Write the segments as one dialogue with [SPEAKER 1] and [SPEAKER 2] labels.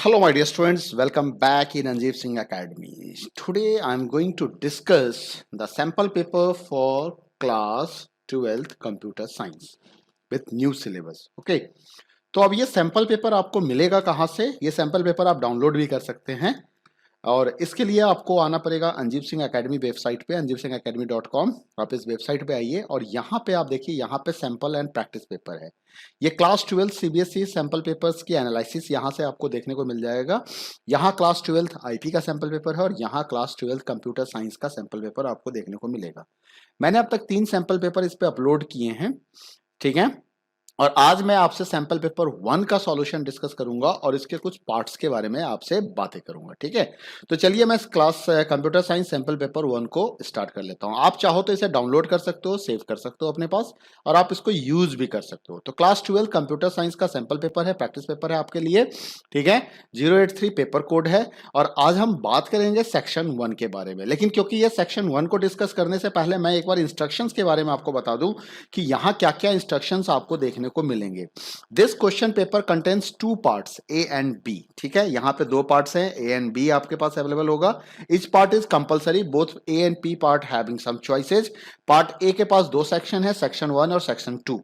[SPEAKER 1] Hello, my dear students. Welcome back in Anjeev Singh Academy. Today, I am going to discuss the sample paper for class 12th Computer Science with new syllabus. Okay. तो अब ये sample paper आपको मिलेगा कहाँ से? ये sample paper आप download भी कर सकते हैं और इसके लिए आपको आना पड़ेगा अंजीव सिंह एकेडमी वेबसाइट पे anjeevsingacademy.com। आप इस वेबसाइट पे आइए और यहाँ पे आप देखिए, यहाँ पे सैंपल एंड प्रैक्टिस पेपर है। ये क्लास 12 सीबीएसई सैंपल पेपर्स की एनालिसिस यहाँ से आपको देखने को मिल जाएगा। यहाँ क्लास 12 आईपी का सैंपल पेपर है और यहाँ क्लास 12 कंप्यूटर साइंस का सैंपल पेपर आपको देखने को मिलेगा। मैंने अब तक 3 सैंपल पेपर इस पे अपलोड किए हैं, ठीक है। और आज मैं आपसे सैंपल पेपर 1 का सॉल्यूशन डिस्कस करूंगा और इसके कुछ पार्ट्स के बारे में आपसे बातें करूंगा, ठीक है। तो चलिए मैं class computer science sample paper 1 को स्टार्ट कर लेता हूं। आप चाहो तो इसे डाउनलोड कर सकते हो, सेव कर सकते हो अपने पास और आप इसको यूज भी कर सकते हो। तो क्लास 12 कंप्यूटर साइंस का सैंपल पेपर है, प्रैक्टिस पेपर है आपके लिए, ठीक है। 083 पेपर कोड है और आज हम बात करेंगे सेक्शन 1 के बारे में। लेकिन क्योंकि ये सेक्शन 1 को डिस्कस करने से पहले मैं एक बार इंस्ट्रक्शंस के बारे में आपको बता दूं कि यहाँ क्या क्या इंस्ट्रक्शंस आपको देखने को मिलेंगे। This question paper contains 2 parts A and B, ठीक है। यहाँ पे 2 पार्ट्स हैं, ए एंड बी आपके पास अवेलेबल होगा। Each part is compulsory, both A and B part having some choices. Part A के पास 2 सेक्शन है, सेक्शन 1 और section 2।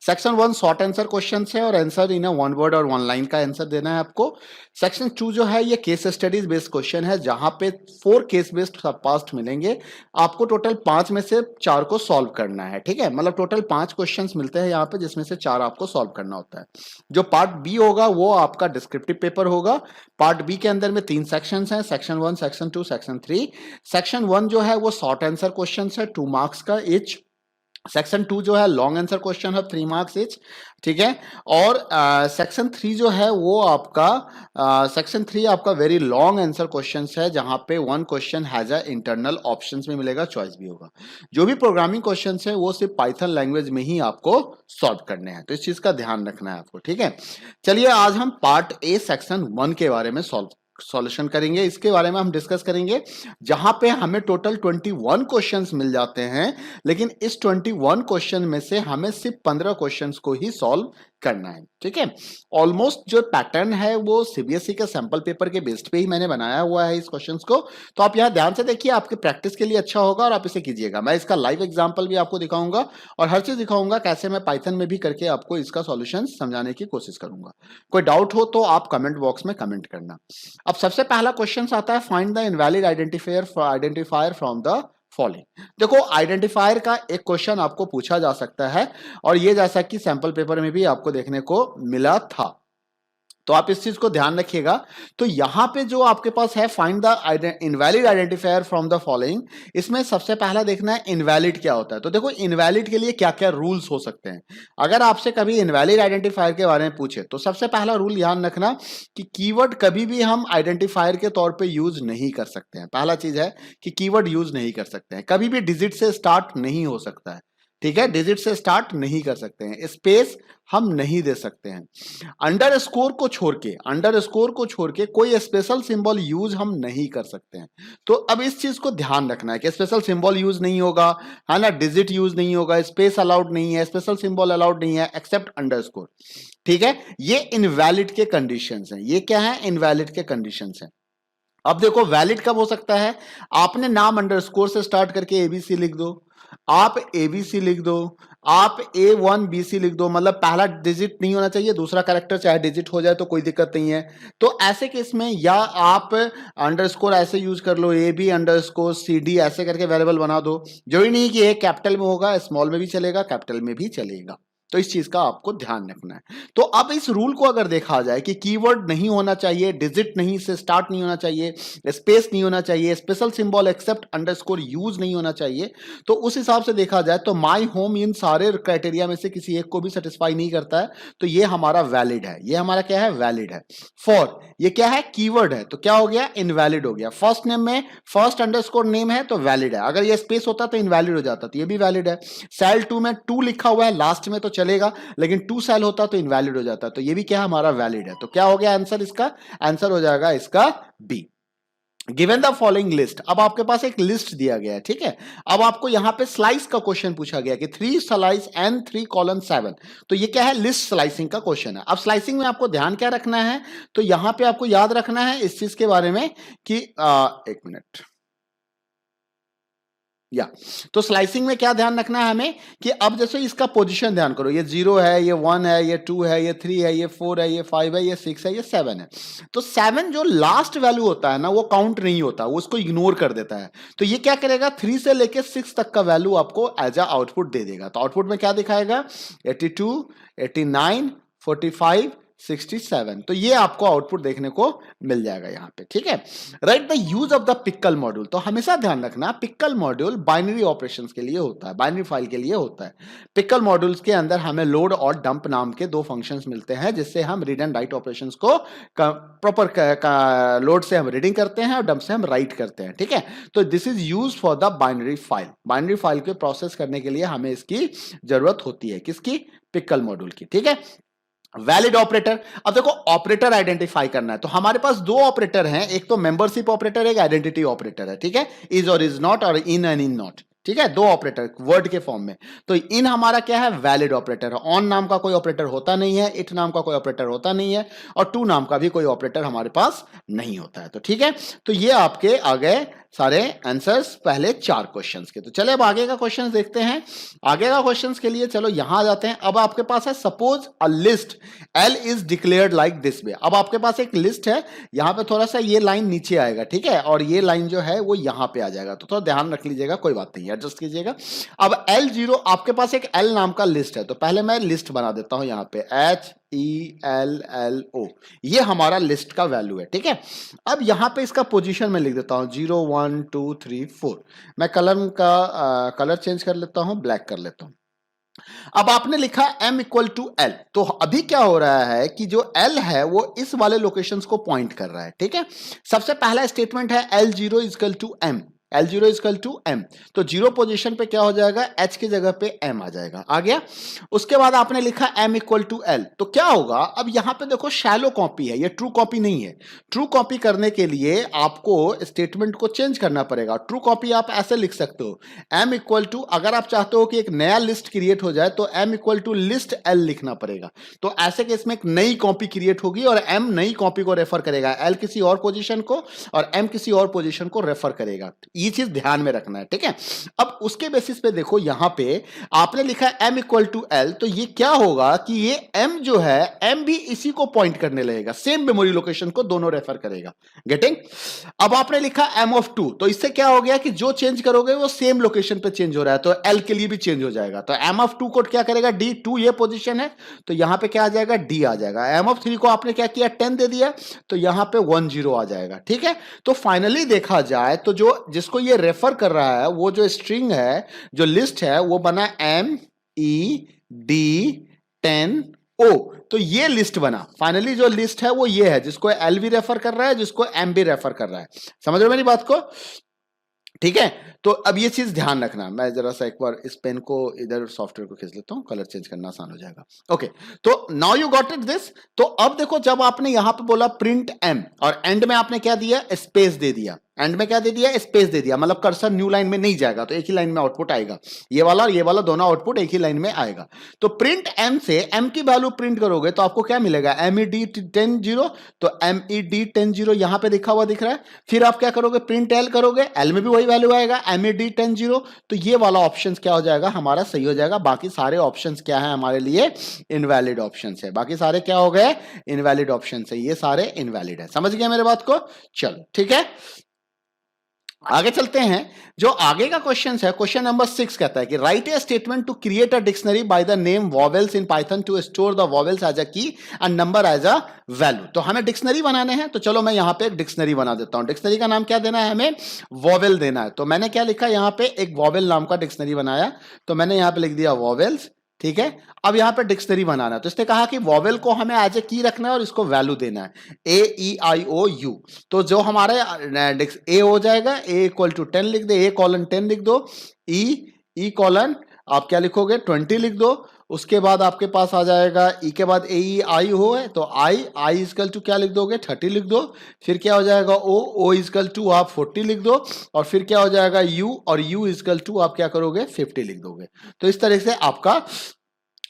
[SPEAKER 1] Section 1 short answer question है और आंसर इन 1 वर्ड और 1 लाइन का आंसर देना है आपको। सेक्शन 2 जो है ये केस स्टडीज बेस्ड क्वेश्चन है, जहां पे 4 केस बेस्ड पास्ट मिलेंगे आपको। टोटल 5 में से 4 को सॉल्व करना है, ठीक है। मतलब टोटल 5 क्वेश्चंस मिलते हैं यहाँ पे, जिसमें से 4 आपको सॉल्व करना होता है। जो पार्ट बी होगा वो आपका डिस्क्रिप्टिव पेपर होगा। पार्ट बी के अंदर में 3 सेक्शंस हैं, सेक्शन 1, सेक्शन 2, सेक्शन 3। सेक्शन 1 जो है वो शॉर्ट आंसर क्वेश्चन है, 2 मार्क्स का ईच। सेक्शन 2 जो है लॉन्ग आंसर क्वेश्चन है, 3 मार्क्स ईच, ठीक है। और सेक्शन 3 जो है वो आपका सेक्शन 3 आपका वेरी लॉन्ग आंसर क्वेश्चन है, जहां पे 1 question has a internal options में मिलेगा, चॉइस भी होगा। जो भी प्रोग्रामिंग क्वेश्चन है वो सिर्फ पाइथन लैंग्वेज में ही आपको सॉल्व करने हैं, तो इस चीज का ध्यान रखना है आपको, ठीक है। चलिए आज हम पार्ट ए सेक्शन 1 के बारे में सॉल्यूशन करेंगे। इसके बारे में हम डिस्कस करेंगे, जहां पे हमें टोटल 21 क्वेश्चंस मिल जाते हैं, लेकिन इस 21 क्वेश्चन में से हमें सिर्फ 15 क्वेश्चंस को ही सॉल्व करना है, ठीक है। ऑलमोस्ट जो पैटर्न है वो सीबीएसई के सैंपल पेपर के बेस्ड पे ही मैंने बनाया हुआ है इस क्वेश्चंस को। तो आप यहाँ ध्यान से देखिए, आपके प्रैक्टिस के लिए अच्छा होगा और आप इसे कीजिएगा। मैं इसका लाइव एग्जांपल भी आपको दिखाऊंगा और हर चीज दिखाऊंगा कैसे मैं पाइथन में भी करके आपको इसका सॉल्यूशन समझाने की कोशिश करूंगा। कोई डाउट हो तो आप कमेंट बॉक्स में कमेंट करना। अब सबसे पहला क्वेश्चन आता है, find the invalid identifier from the following. देखो, आइडेंटिफायर का एक क्वेश्चन आपको पूछा जा सकता है और ये जैसा कि सैंपल पेपर में भी आपको देखने को मिला था, तो आप इस चीज को ध्यान रखिएगा। तो यहां पे जो आपके पास है, find the invalid identifier from the following, इसमें सबसे पहला देखना है इनवैलिड क्या होता है। तो देखो, इनवैलिड के लिए क्या क्या रूल्स हो सकते हैं। अगर आपसे कभी इनवैलिड आइडेंटिफायर के बारे में पूछे तो सबसे पहला रूल ध्यान रखना कि कीवर्ड कभी भी हम आइडेंटिफायर के तौर पर यूज नहीं कर सकते हैं। पहला चीज है कि कीवर्ड यूज नहीं कर सकते हैं, कभी भी डिजिट से स्टार्ट नहीं हो सकता है, ठीक है। डिजिट से स्टार्ट नहीं कर सकते हैं, स्पेस हम नहीं दे सकते हैं। अंडरस्कोर को छोड़ के कोई स्पेशल सिंबल यूज हम नहीं कर सकते हैं। तो अब इस चीज को ध्यान रखना है कि स्पेशल सिंबल यूज नहीं होगा, है ना, डिजिट यूज नहीं होगा, स्पेस अलाउड नहीं है, स्पेशल सिंबल अलाउड नहीं है एक्सेप्ट अंडरस्कोर, ठीक है। ये इनवैलिड के कंडीशंस हैं। ये क्या है? इनवैलिड के कंडीशंस हैं। अब देखो, वैलिड कब हो सकता है? आपने नाम अंडरस्कोर से स्टार्ट करके एबीसी लिख दो, आप एबीसी लिख दो, आप A1BC लिख दो, मतलब पहला डिजिट नहीं होना चाहिए, दूसरा कैरेक्टर चाहे डिजिट हो जाए तो कोई दिक्कत नहीं है। तो ऐसे केस में या आप अंडरस्कोर ऐसे यूज कर लो, AB_CD ऐसे करके वेरिएबल बना दो। जो ही नहीं कि एक कैपिटल में होगा, स्मॉल में भी चलेगा, कैपिटल में भी चलेगा। तो इस चीज का आपको ध्यान रखना है। तो अब इस रूल को अगर देखा जाए कि कीवर्ड नहीं होना चाहिए, डिजिट नहीं से स्टार्ट नहीं होना चाहिए, स्पेस नहीं होना चाहिए, special symbol except underscore use नहीं होना चाहिए, तो उस हिसाब से देखा जाए तो माय होम इन सारे क्राइटेरिया में से किसी एक को भी सेटिस्फाई नहीं करता है, तो ये हमारा वैलिड है। ये हमारा क्या है? वैलिड है। फॉर ये क्या है? कीवर्ड है, तो क्या हो गया? इनवैलिड हो गया। फर्स्ट नेम में फर्स्ट अंडरस्कोर नेम है तो वैलिड है, अगर ये स्पेस होता तो इनवैलिड हो जाता, तो ये भी वैलिड है। सेल 2 में 2 लिखा हुआ है लास्ट में तो चलेगा, लेकिन 2 सेल होता तो इनवैलिड हो जाता, तो ये भी क्या हमारा वैलिड है। तो क्या हो गया आंसर? इसका आंसर हो जाएगा इसका B. Given the following list, अब आपके पास एक लिस्ट दिया गया है, ठीक है। अब आपको यहां पे स्लाइस का क्वेश्चन पूछा गया कि 3 स्लाइस एंड 3 कॉलन 7, तो ये क्या है, लिस्ट स्लाइसिंग का क्वेश्चन है। अब स्लाइसिंग में आपको ध्यान क्या रखना है, तो यहां पे आपको याद रखना है इस चीज के बारे में कि एक मिनट, या तो स्लाइसिंग में क्या ध्यान रखना है हमें कि अब जैसे इसका पोजीशन ध्यान करो, ये 0 है, ये 1 है, ये 2 है, ये 3 है, ये 4 है, ये 5 है, ये 6 है, ये 7 है। तो 7 जो लास्ट वैल्यू होता है ना, वो काउंट नहीं होता, वो उसको इग्नोर कर देता है। तो ये क्या करेगा, 3 से लेके 6 तक का वैल्यू आपको एज अ आउटपुट दे देगा। तो आउटपुट में क्या दिखाएगा, 82, 89, 45, 67। तो ये आपको आउटपुट देखने को मिल जाएगा यहां पे, ठीक है। Right the use of the pickle module, तो हमेशा ध्यान रखना पिक्कल मॉड्यूल बाइनरी ऑपरेशंस के लिए होता है, बाइनरी फाइल के लिए होता है। पिक्कल मॉड्यूल्स के अंदर हमें लोड और डंप नाम के दो फंक्शंस मिलते हैं, जिससे हम रीड एंड राइट ऑपरेशंस को प्रॉपर लोड से हम रीडिंग करते हैं और डंप से हम राइट करते हैं, ठीक है। तो this is use for the binary file, binary file के प्रोसेस करने के लिए हमें इसकी जरूरत होती है, किसकी, पिक्कल मॉड्यूल की, ठीक है। वैलिड ऑपरेटर, अब देखो ऑपरेटर आइडेंटिफाई करना है, तो हमारे पास दो ऑपरेटर हैं, एक तो मेंबरशिप ऑपरेटर, एक आइडेंटिटी ऑपरेटर है, ठीक है, इज और इज नॉट और इन एंड इन नॉट, ठीक है, दो ऑपरेटर वर्ड के फॉर्म में। तो इन हमारा क्या है, वैलिड ऑपरेटर है। ऑन नाम का कोई ऑपरेटर होता नहीं है, इट नाम का कोई ऑपरेटर होता नहीं है, और टू नाम का भी कोई ऑपरेटर हमारे पास नहीं होता है। तो ठीक है, तो ये आपके आ गए सारे आंसर्स पहले 4 क्वेश्चंस के। तो चले अब आगे का क्वेश्चंस देखते हैं। आगे का क्वेश्चंस के लिए चलो यहां आ जाते हैं। अब आपके पास है suppose a list L is declared like this way. अब आपके पास एक लिस्ट है, यहां पे थोड़ा सा ये लाइन नीचे आएगा, ठीक है, और ये लाइन जो है वो यहां पे आ जाएगा, तो थोड़ा ध्यान रख लीजिएगा, कोई बात नहीं, एडजस्ट कीजिएगा। अब L0 आपके पास एक L नाम का लिस्ट है, तो पहले मैं लिस्ट बना देता हूं यहां पे HELLO, ये हमारा लिस्ट का वैल्यू है, ठीक है। अब यहां पे इसका पोजीशन में लिख देता हूं 0 1 2 3 4। मैं कलर चेंज कर लेता हूं, ब्लैक कर लेता हूं। अब आपने लिखा m इक्वल टू एल, तो अभी क्या हो रहा है कि जो l है वो इस वाले लोकेशंस को पॉइंट कर रहा है, ठीक है। सबसे पहला स्टेटमेंट है L0 equal to m, L0 equal to m, तो जीरो पोजीशन पे क्या हो जाएगा, h की जगह पे m आ जाएगा, आ गया। उसके बाद आपने लिखा m इक्वल टू l, तो क्या होगा, अब यहां पे देखो शैलो कॉपी है, ये ट्रू कॉपी नहीं है। ट्रू कॉपी करने के लिए आपको स्टेटमेंट को चेंज करना पड़ेगा। ट्रू कॉपी आप ऐसे लिख सकते हो, m इक्वल टू, अगर आप चाहते हो कि एक नया लिस्ट क्रिएट हो जाए तो m equal to list l लिखना पड़ेगा। तो ऐसे केस में एक नई कॉपी क्रिएट होगी और m नई कॉपी को रेफर करेगा, l किसी और पोजीशन को और m किसी और पोजीशन को रेफर करेगा। ये चीज ध्यान में रखना है, ठीक है। अब उसके बेसिस पे देखो यहां पे आपने लिखा है m इक्वल टू l, तो ये क्या होगा कि ये m जो है m भी इसी को पॉइंट करने लगेगा, सेम मेमोरी लोकेशन को दोनों रेफर करेगा, गेटिंग। अब आपने लिखा m ऑफ 2, तो इससे क्या हो गया कि जो चेंज करोगे वो सेम लोकेशन पे चेंज हो रहा है, तो l के लिए भी चेंज हो जाएगा। तो m ऑफ 2 को क्या करेगा, d2 ये पोजीशन है, तो यहां पे क्या आ जाएगा, d आ जाएगा। m ऑफ 3 को आपने क्या किया, 10 दे दिया, तो यहां पे 1 0 आ जाएगा, ठीक है। तो फाइनली देखा जाए तो जो जिसको ये रेफर कर रहा है, वो जो स्ट्रिंग है, जो लिस्ट है, वो बना MED10O, तो ये लिस्ट बना। फाइनली जो लिस्ट है वो ये है, जिसको L भी रेफर कर रहा है, जिसको M भी रेफर कर रहा है। समझ रहे हो मेरी बात को, ठीक है। तो अब ये चीज ध्यान रखना, मैं जरा सा एक बार इस पेन को इधर सॉफ्टवेयर को खींच लेता हूं, कलर चेंज करना आसान हो जाएगा। ओके, तो now you got it this. तो अब देखो, जब आपने यहां पे बोला प्रिंट m और एंड में आपने क्या दिया, स्पेस दे दिया, एंड में क्या दे दिया, स्पेस दे दिया, मतलब कर्सर न्यू लाइन में नहीं जाएगा, तो एक ही लाइन में आउटपुट आएगा, ये वाला और ये वाला दोनों आउटपुट एक ही लाइन में आएगा। तो प्रिंट m से m की वैल्यू प्रिंट करोगे तो आपको क्या मिलेगा, MED10 तो MED10 यहां पे लिखा हुआ दिख रहा है। फिर आप क्या करोगे, प्रिंट l करोगे, l में भी वही वैल्यू आएगा MED10, तो ये वाला ऑप्शन क्या हो जाएगा, हमारा सही हो जाएगा। बाकी सारे ऑप्शंस क्या है हमारे लिए, इनवैलिड ऑप्शंस है। बाकी सारे क्या हो गए, इनवैलिड ऑप्शंस है, ये सारे इनवैलिड है। समझ गया मेरे बात को, चलो ठीक है, आगे चलते हैं। जो आगे का क्वेश्चन है, क्वेश्चन नंबर 6 कहता है कि write a statement to create a dictionary by the name vowels in Python to store the vowels as a key and number as a value. तो हमें डिक्शनरी बनाने हैं, तो चलो मैं यहां पे एक डिक्शनरी बना देता हूं। डिक्शनरी का नाम क्या देना है, हमें वॉवेल देना है। तो मैंने क्या लिखा यहां पे, एक वॉवेल नाम का डिक्शनरी बनाया, तो मैंने यहां पे लिख दिया वॉवेल्स, ठीक है। अब यहां पे डिक्शनरी बनाना है, तो इसने कहा कि वॉवेल को हमें एज ए की रखना है और इसको वैल्यू देना है AEIOU। तो जो हमारे ए हो जाएगा, A इक्वल टू 10 लिख दे, A कॉलन 10 लिख दो, E कॉलन आप क्या लिखोगे 20 लिख दो, उसके बाद आपके पास आ जाएगा ई के बाद ए ई आई हो है तो आई इजकल टू क्या लिख दोगे 30 लिख दो, फिर क्या हो जाएगा ओ इजकल टू आप 40 लिख दो, और फिर क्या हो जाएगा यू, और यू इजकल टू आप क्या करोगे 50 लिख दोगे। तो इस तरह से आपका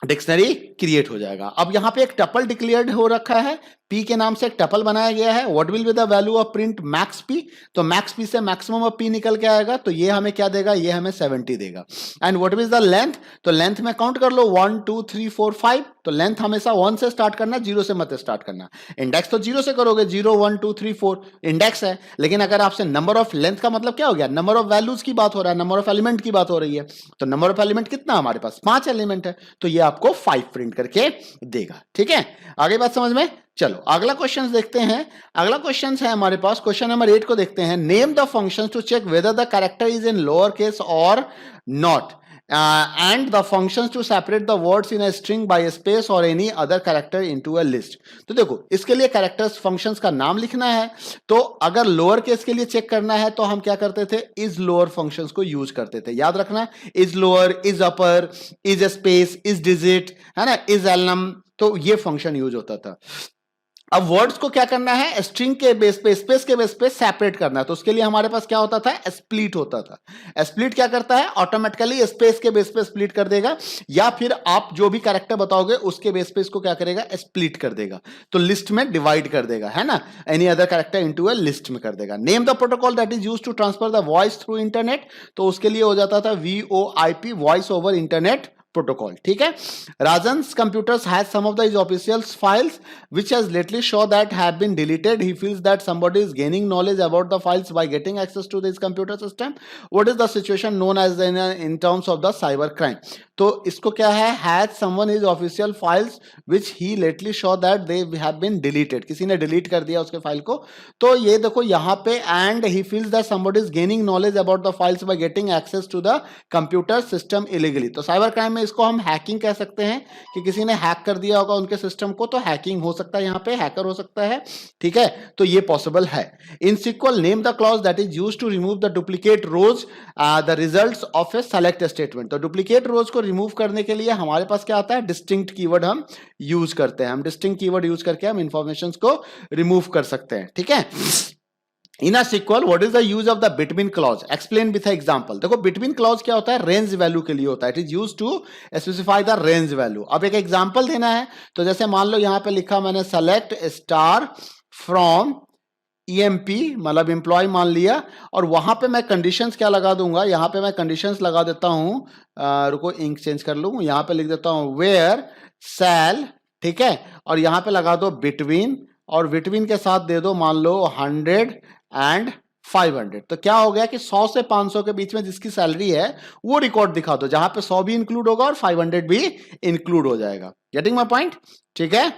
[SPEAKER 1] डिक्शनरी क्रिएट हो जाएगा। अब यहां पे एक टपल डिक्लेयर्ड हो रखा है, पी के नाम से एक टपल बनाया गया है। What will be the value of print max P, तो मैक्स पी से मैक्सिमम ऑफ पी निकल के आएगा, तो ये हमें क्या देगा, ये हमें 70 देगा। And what is the length, तो लेंथ में काउंट कर लो 1 2 3 4 5, तो लेंथ हमेशा 1 से स्टार्ट करना, 0 से मत स्टार्ट करना। इंडेक्स तो 0 से करोगे, 0 1 2 3 4 इंडेक्स है, लेकिन अगर आपसे नंबर ऑफ लेंथ का मतलब क्या हो गया, नंबर ऑफ वैल्यूज की बात हो रहा है, नंबर ऑफ एलिमेंट की बात हो रही है, तो नंबर ऑफ एलिमेंट कितना हमारे पास 5 एलिमेंट है, तो ये आपको 5 प्रिंट करके देगा। ठीक है, आगे बात समझ में। चलो अगला क्वेश्चन देखते हैं। अगला क्वेश्चन है हमारे पास, क्वेश्चन नंबर 8 को देखते हैं। Name the functions to check whether the character is in lower case और not, and the functions to separate the words in a string by a space or any other character into a list। तो देखो इसके लिए characters functions का नाम लिखना है, तो अगर लोअर केस के लिए चेक करना है तो हम क्या करते थे, इज लोअर फंक्शंस को यूज करते थे। याद रखना, is lower, is upper, is space, is digit, है ना, इज एलनम, तो ये फंक्शन यूज होता था। अब वर्ड्स को क्या करना है, स्ट्रिंग के बेस पे, स्पेस के बेस पे सेपरेट करना है, तो उसके लिए हमारे पास क्या होता था, स्प्लिट होता था। स्प्लिट क्या करता है, ऑटोमेटिकली स्पेस के बेस पे स्प्लिट कर देगा, या फिर आप जो भी कैरेक्टर बताओगे उसके बेस पे इसको क्या करेगा, स्प्लिट कर देगा, तो लिस्ट में डिवाइड कर देगा, है ना, any other character into a list में कर देगा। Name the protocol that is used to transfer the voice through internet, तो उसके लिए हो जाता था VoIP, voice over internet protocol। ठीक है, Rajan's computers has some of the official files which has lately shown that have been deleted. He feels that somebody is gaining knowledge about the files by getting access to this computer system. What is the situation known as in terms of the cyber crime? तो इसको क्या है, has someone his official files which he lately saw that they have been deleted, किसी ने delete कर दिया उसके file को। तो ये देखो यहाँ पे, and he feels that somebody is gaining knowledge about the files by getting access to the computer system illegally। तो साइबर क्राइम में इसको हम हैकिंग कह सकते हैं, कि किसी ने हैक कर दिया होगा उनके सिस्टम को, तो हैकिंग हो सकता है, यहाँ पे हैकर हो सकता है। ठीक है, तो ये पॉसिबल है। In SQL name the clause that is used to remove the duplicate rows the results of a select statement. तो डुप्लीकेट रोज को रिमूव करने के लिए हमारे पास क्या आता है, डिस्टिंक्ट कीवर्ड हम यूज करते हैं। हम डिस्टिंक्ट कीवर्ड यूज करके हम इंफॉर्मेशन को रिमूव कर सकते हैं। ठीक है, in a SQL what is the use of the between clause, explain with example. देखो बिटवीन क्लॉज क्या होता है, रेंज वैल्यू के लिए होता है, it is used to specify the range value. अब एक एग्जांपल देना है, तो जैसे मान लो यहां पे लिखा मैंने सेलेक्ट स्टार फ्रॉम EMP, मतलब एम्प्लॉय मान लिया, और वहां पे मैं कंडीशंस क्या लगा दूंगा, यहां पे मैं कंडीशंस लगा देता हूं, रुको इंक चेंज कर लूं, यहां पे लिख देता हूं वेयर सेल, ठीक है, और यहां पे लगा दो बिटवीन, और बिटवीन के साथ दे दो मान लो 100 एंड 500। तो क्या हो गया कि 100 से 500 के बीच में जिसकी सैलरी है वो रिकॉर्ड दिखा दो, जहां पे 100 भी इंक्लूड होगा और 500 भी इंक्लूड हो जाएगा। Getting my point? ठीक है,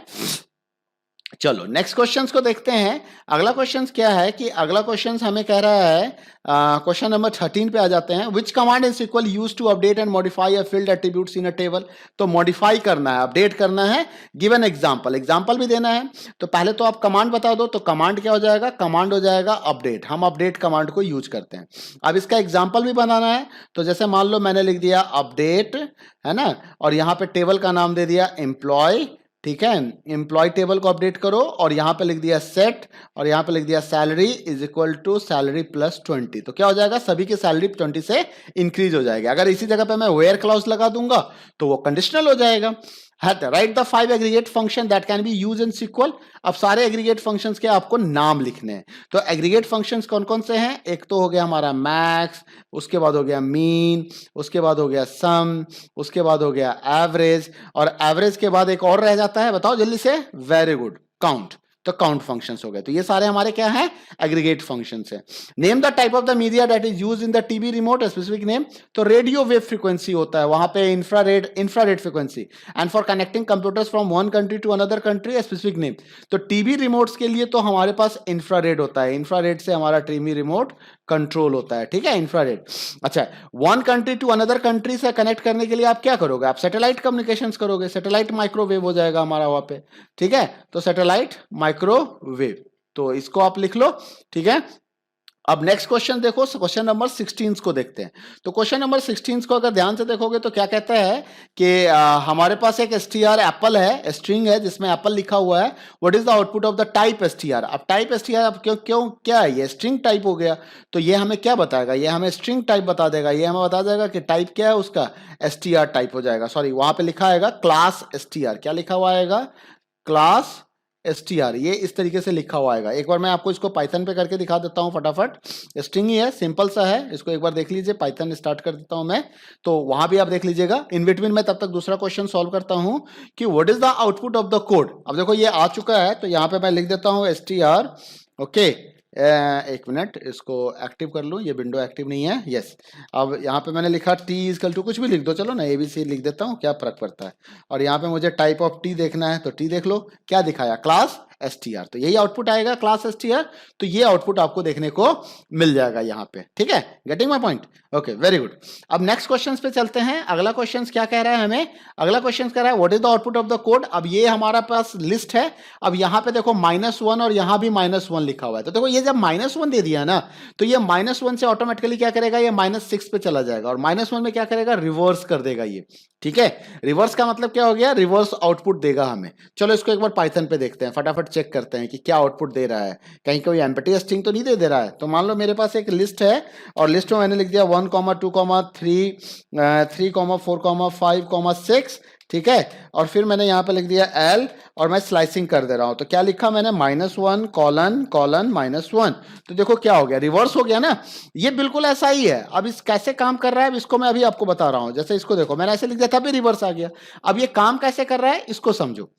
[SPEAKER 1] चलो नेक्स्ट क्वेश्चंस को देखते हैं। अगला क्वेश्चंस क्या है कि अगला क्वेश्चंस हमें कह रहा है, क्वेश्चन नंबर 13 पे आ जाते हैं। Which command in SQL use to update and modify a field attributes in a table. तो मॉडिफाई करना है, अपडेट करना है, गिवन एग्जांपल, एग्जांपल भी देना है। तो पहले तो आप कमांड बता दो, तो कमांड क्या हो जाएगा, कमांड हो जाएगा अपडेट। हम अपडेट कमांड को यूज करते हैं। अब इसका एग्जाम्पल भी बनाना है, तो जैसे मान लो मैंने लिख दिया अपडेट, है ना, और यहाँ पे टेबल का नाम दे दिया एम्प्लॉय, ठीक है, एम्प्लॉय टेबल को अपडेट करो, और यहां पे लिख दिया सेट, और यहां पे लिख दिया salary is equal to salary plus 20। तो क्या हो जाएगा, सभी की सैलरी 20 से इंक्रीज हो जाएगी। अगर इसी जगह पे मैं वेयर क्लॉज लगा दूंगा तो वो कंडीशनल हो जाएगा। Write the 5 aggregate function that can be use in SQL. अब सारे एग्रीगेट फंक्शंस के आपको नाम लिखने हैं। तो एग्रीगेट फंक्शंस कौन कौन से हैं, एक तो हो गया हमारा मैक्स, उसके बाद हो गया मीन, उसके बाद हो गया सम, उसके बाद हो गया एवरेज, और एवरेज के बाद एक और रह जाता है, बताओ जल्दी से, वेरी गुड, काउंट। तो काउंट फंक्शंस हो गए। तो ये सारे हमारे क्या हैं, एग्रीगेट फंक्शंस है। Name the type of the media that is used in the TV remote, specific name. तो रेडियो वेव फ्रीक्वेंसी होता है, वहां पे infrared frequency. And for connecting computers from one country to another country, specific name. तो TV remotes के लिए तो हमारे पास इंफ्रारेड होता है, इंफ्रारेड से हमारा टीवी रिमोट कंट्रोल होता है, ठीक है, इंफ्रारेड। अच्छा, one country to another country से कनेक्ट करने के लिए आप क्या करोगे, आप सैटेलाइट कम्युनिकेशंस करोगे, सैटेलाइट माइक्रोवेव हो जाएगा हमारा वहां पे, ठीक है। तो सैटेलाइट माइक्रोवेव, तो इसको आप लिख लो, ठीक है। अब नेक्स्ट क्वेश्चन देखो, क्वेश्चन नंबर 16 को देखते हैं। तो क्वेश्चन नंबर 16 को अगर ध्यान से देखोगे तो क्या कहता है कि हमारे पास एक str एप्पल है, स्ट्रिंग है जिसमें एप्पल लिखा हुआ है। What is the output of the type str? अब टाइप str अब क्यों क्यों क्या है, ये स्ट्रिंग टाइप हो गया, तो ये हमें क्या बताएगा, ये हमें स्ट्रिंग टाइप बता देगा। ये हमें बता देगा कि टाइप क्या है उसका, str टाइप हो जाएगा। सॉरी, वहां पे लिखा आएगा क्लास str, क्या लिखा हुआ आएगा, क्लास str, ये इस तरीके से लिखा हुआ आएगा। एक बार मैं आपको इसको पाइथन पे करके दिखा देता हूं फटाफट। स्ट्रिंग ही है, सिंपल सा है, इसको एक बार देख लीजिए। पाइथन स्टार्ट कर देता हूं मैं, तो वहां भी आप देख लीजिएगा। इन बिटवीन मैं तब तक दूसरा क्वेश्चन सॉल्व करता हूं कि what is the output of the code. अब देखो ये आ चुका है, तो यहां पे मैं लिख देता हूं str। ओके, एक मिनट, इसको एक्टिव कर लूं, ये विंडो एक्टिव नहीं है। यस, अब यहाँ पे मैंने लिखा t इजकल टू, कुछ भी लिख दो, चलो ना ABC लिख देता हूँ, क्या फर्क पड़ता है। और यहाँ पे मुझे टाइप ऑफ t देखना है, तो t देख लो, क्या दिखाया, क्लास str, तो यही आउटपुट आएगा, क्लास str। तो ये आउटपुट आपको देखने को मिल जाएगा यहाँ पे, ठीक है, getting my point. Okay, very good. अब नेक्स्ट क्वेश्चन पे चलते हैं। अगला क्वेश्चन क्या कह रहा है हमें, अगला क्वेश्चन कह रहा है what is the output of the code. अब ये हमारा पास लिस्ट है। अब यहाँ पे देखो -1 और यहाँ भी -1 लिखा हुआ है। तो देखो ये जब -1 दे दिया ना, तो ये -1 से ऑटोमेटिकली क्या करेगा, ये -6 पे चला जाएगा, और -1 में क्या करेगा, रिवर्स कर देगा ये, ठीक है। रिवर्स का मतलब क्या हो गया, रिवर्स आउटपुट देगा हमें। चलो इसको एक बार पाइथन पे देखते हैं, फटाफट चेक करते हैं कि क्या आउटपुट दे रहा है, कहीं कोई एम्प्टी स्ट्रिंग तो नहीं दे रहा है। तो मान लो मेरे पास एक लिस्ट है, और लिस्ट में मैंने लिख दिया 1, 2, 3, 3, 4, 5, 6, ठीक है। और फिर मैंने यहाँ पे लिख दिया L, और मैं स्लाइसिंग कर दे रहा हूं। तो क्या लिखा मैंने, -1 कोलन कोलन -1। तो देखो क्या हो गया, रिवर्स हो गया ना। ये बिल्कुल ऐसा ही है। अब इस कैसे काम कर रहा है, इसको मैं अभी आपको बता रहा हूं। जैसे इसको देखो, मैंने ऐसे लिख दिया था, अभी रिवर्स आ गया। अब ये काम कैसे कर रहा है, इसको समझो।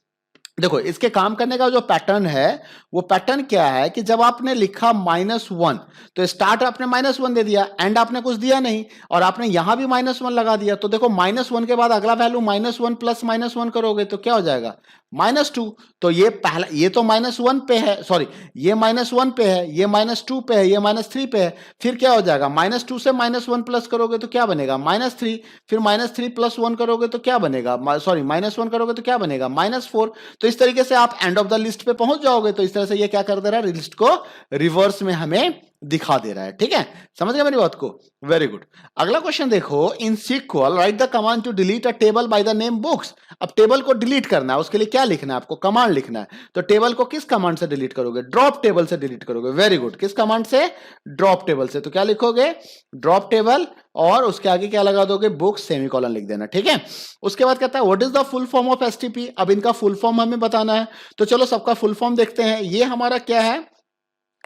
[SPEAKER 1] देखो इसके काम करने का जो पैटर्न है, वो पैटर्न क्या है कि जब आपने लिखा -1, तो स्टार्ट आपने -1 दे दिया, एंड आपने कुछ दिया नहीं, और आपने यहां भी -1 लगा दिया। तो देखो -1 के बाद अगला वैल्यू -1 प्लस -1 करोगे तो क्या हो जाएगा, -2। तो ये पहला, ये तो -1 पे है, सॉरी ये -1 पे है, ये -2 पे है, ये -3 पे है। फिर क्या हो जाएगा, -2 से -1 प्लस करोगे तो क्या बनेगा, -3। फिर -3 प्लस 1 करोगे तो क्या बनेगा, सॉरी -1 करोगे तो क्या बनेगा, -4। तो इस तरीके से आप एंड ऑफ द लिस्ट पे पहुंच जाओगे। तो इस तरह से ये क्या कर दे रहा है, लिस्ट को रिवर्स में हमें दिखा दे रहा है, ठीक है। समझ गए मेरी बात को, वेरी गुड। अगला क्वेश्चन देखो, in SQL write the command to delete a table by the name books. अब टेबल को डिलीट करना है, उसके लिए क्या लिखना है आपको, कमांड लिखना है। तो टेबल को किस कमांड से डिलीट करोगे, ड्रॉप टेबल से डिलीट करोगे। वेरी गुड, किस कमांड से, ड्रॉप टेबल से। तो क्या लिखोगे, ड्रॉप टेबल, और उसके आगे क्या लगा दोगे, बुक्स सेमीकोलन लिख देना, ठीक है। उसके बाद कहता है what is the full form of STP। अब इनका फुल फॉर्म हमें बताना है। तो चलो सबका फुल फॉर्म देखते हैं। ये हमारा क्या है,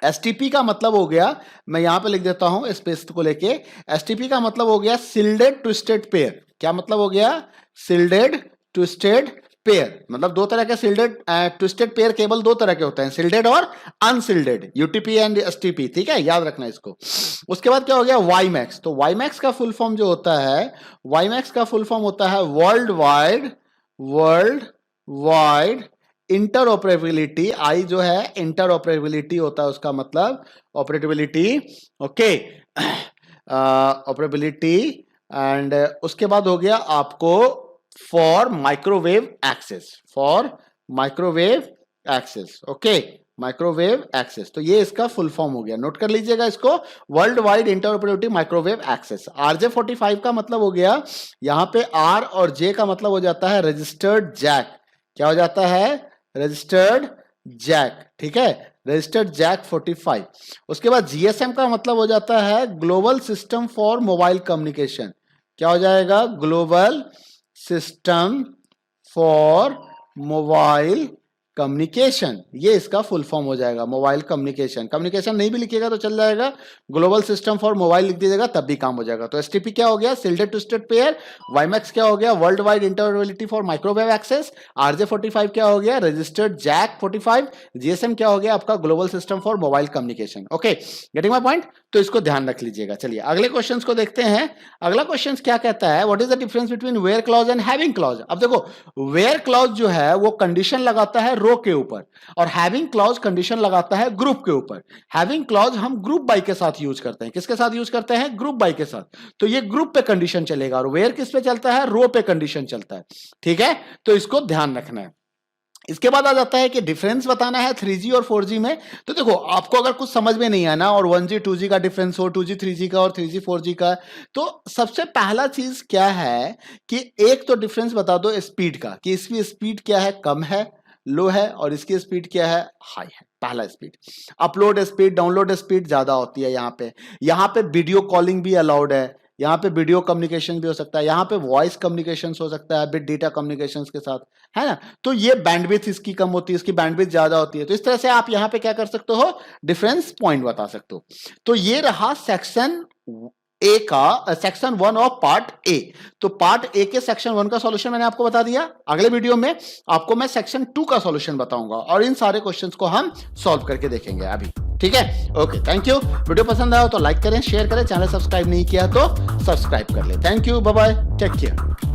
[SPEAKER 1] STP का मतलब हो गया, मैं यहां पे लिख देता हूं स्पेस को लेके, STP का मतलब हो गया सिल्डेड ट्विस्टेड पेयर। क्या मतलब हो गया, सिल्डेड ट्विस्टेड पेयर। मतलब दो तरह के सिल्डेड ट्विस्टेड पेयर केबल दो तरह के होते हैं, सिल्डेड और अनसिल्डेड, UTP एंड STP, ठीक है, याद रखना इसको। उसके बाद क्या हो गया, WiMAX। तो WiMAX का फुल फॉर्म जो होता है, WiMAX का फुल फॉर्म होता है वर्ल्ड वाइड इंटरऑपरेबिलिटी। आई जो है इंटरऑपरेबिलिटी होता है, उसका मतलब ऑपरेटिबिलिटी, ओके, ऑपरेबिलिटी। एंड उसके बाद हो गया आपको for microwave access, okay, microwave access. तो ये इसका फुल फॉर्म हो गया, नोट कर लीजिएगा इसको, world wide interoperability microwave access. RJ45 का मतलब हो गया, यहां पे R और J का मतलब हो जाता है रजिस्टर्ड जैक। क्या हो जाता है, रजिस्टर्ड जैक, ठीक है, रजिस्टर्ड जैक 45। उसके बाद GSM का मतलब हो जाता है global system for mobile communication. क्या हो जाएगा, global system for mobile communication, ये इसका फुल फॉर्म हो जाएगा, मोबाइल कम्युनिकेशन। कम्युनिकेशन नहीं भी लिखिएगा तो चल जाएगा, ग्लोबल सिस्टम फॉर मोबाइल लिख दीजिएगा तब भी काम हो जाएगा। तो STP क्या हो गया, सिल्डेड ट्विस्टेड पेयर। WiMAX क्या हो गया, world wide interoperability for microwave access. RJ45 क्या हो गया, रजिस्टर्ड जैक 45। GSM क्या हो गया आपका, global system for mobile communication. Okay, getting my point. तो इसको ध्यान रख लीजिएगा। चलिए अगले क्वेश्चन को देखते हैं। अगला क्वेश्चन क्या कहता है, what is the difference between where clause and having clause. अब देखो, वेयर क्लॉज जो है वो कंडीशन लगाता है रो के ऊपर, और हैविंग क्लॉज कंडीशन लगाता है ग्रुप के ऊपर। हैविंग क्लॉज हम ग्रुप बाय के साथ यूज करते हैं, किसके साथ यूज करते हैं, ग्रुप बाय के साथ। तो ये ग्रुप पे कंडीशन चलेगा, और वेयर किस पे चलता है, रो पे कंडीशन चलता है, ठीक है। तो इसको ध्यान रखना है। इसके बाद आ जाता है कि डिफरेंस बताना है 3G और 4G में। तो देखो, आपको अगर कुछ समझ में नहीं आना और 1G 2G का डिफरेंस हो, 2G 3G का और 3G 4G का, तो सबसे पहला चीज क्या है कि एक तो डिफरेंस बता दो स्पीड का, कि इसकी स्पीड क्या है, कम है, लो है, और इसकी स्पीड क्या है, हाई है। पहला speed. Upload speed, download speed ज्यादा होती है यहाँ पे वीडियो कॉलिंग भी अलाउड है, यहाँ पे वीडियो कम्युनिकेशन भी हो सकता है, यहाँ पे वॉइस कम्युनिकेशन हो सकता है बिट डेटा कम्युनिकेशन के साथ, है ना। तो ये बैंडविड्थ इसकी कम होती है, इसकी बैंडविड्थ ज्यादा होती है। तो इस तरह से आप यहाँ पे क्या कर सकते हो, डिफरेंस पॉइंट बता सकते हो। तो ये रहा सेक्शन ए का, सेक्शन 1 ऑफ पार्ट ए। तो पार्ट ए के सेक्शन 1 का सॉल्यूशन मैंने आपको बता दिया। अगले वीडियो में आपको मैं सेक्शन 2 का सॉल्यूशन बताऊंगा और इन सारे क्वेश्चंस को हम सॉल्व करके देखेंगे अभी। ठीक है, ओके, थैंक यू। वीडियो पसंद आया तो लाइक करें, शेयर करें, चैनल सब्सक्राइब नहीं किया तो सब्सक्राइब कर ले। Thank you, bye bye, take care.